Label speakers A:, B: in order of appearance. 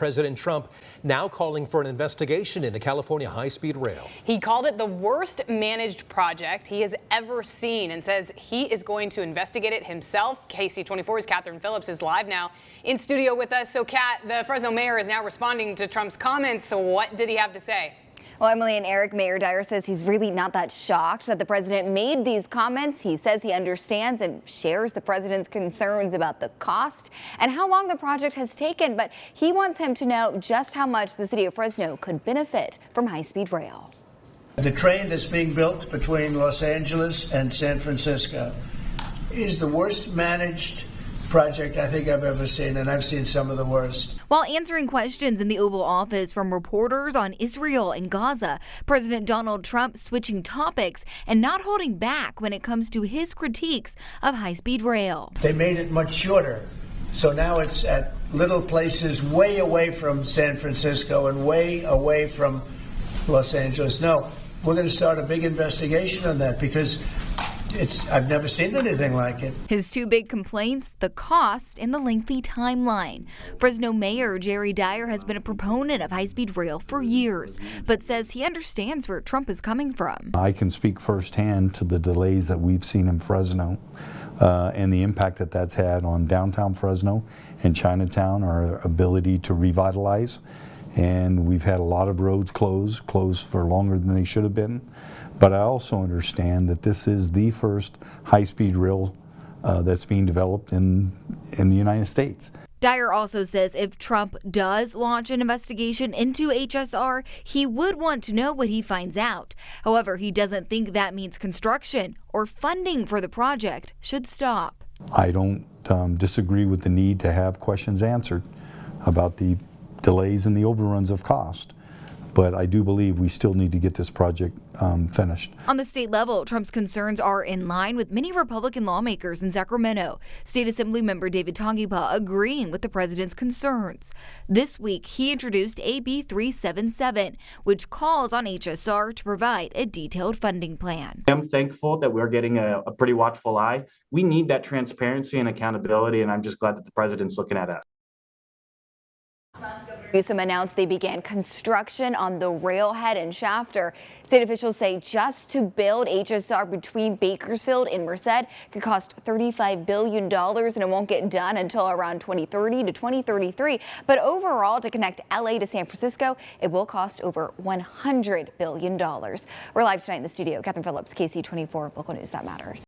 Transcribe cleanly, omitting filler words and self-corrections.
A: President Trump now calling for an investigation into California high-speed rail.
B: He called it the worst managed project he has ever seen and says he is going to investigate it himself. KC24's Catherine Phillips is live now in studio with us. So, Kat, the Fresno mayor is now responding to Trump's comments. So what did he have to say?
C: Well, Emily and Eric, Mayor Dyer says he's really not that shocked that the president made these comments. He says he understands and shares the president's concerns about the cost and how long the project has taken, but he wants him to know just how much the city of Fresno could benefit from high-speed rail.
D: The train that's being built between Los Angeles and San Francisco is the worst managed project I think I've ever seen, and I've seen some of the worst.
C: While answering questions in the Oval Office from reporters on Israel and Gaza, President Donald Trump switching topics and not holding back when it comes to his critiques of high-speed rail.
D: They made it much shorter, so now it's at little places way away from San Francisco and way away from Los Angeles. No, we're going to start a big investigation on that because I've never seen anything like it.
C: His two big complaints, the cost and the lengthy timeline. Fresno Mayor Jerry Dyer has been a proponent of high-speed rail for years, but says he understands where Trump is coming from.
E: I can speak firsthand to the delays that we've seen in Fresno and the impact that that's had on downtown Fresno and Chinatown, our ability to revitalize. And we've had a lot of roads closed for longer than they should have been. But I also understand that this is the first high-speed rail that's being developed in the United States.
C: Dyer also says if Trump does launch an investigation into HSR, he would want to know what he finds out. However, he doesn't think that means construction or funding for the project should stop.
E: I don't disagree with the need to have questions answered about the delays and the overruns of cost. But I do believe we still need to get this project finished.
C: On the state level, Trump's concerns are in line with many Republican lawmakers in Sacramento. State Assembly member David Tongipa agreeing with the president's concerns. This week, he introduced AB 377, which calls on HSR to provide a detailed funding plan.
F: I'm thankful that we're getting a pretty watchful eye. We need that transparency and accountability, and I'm just glad that the president's looking at us.
C: Newsom announced they began construction on the railhead and shafter. State officials say just to build HSR between Bakersfield and Merced could cost $35 billion, and it won't get done until around 2030 to 2033. But overall, to connect LA to San Francisco, it will cost over $100 billion. We're live tonight in the studio. Catherine Phillips, KC24, local news that matters.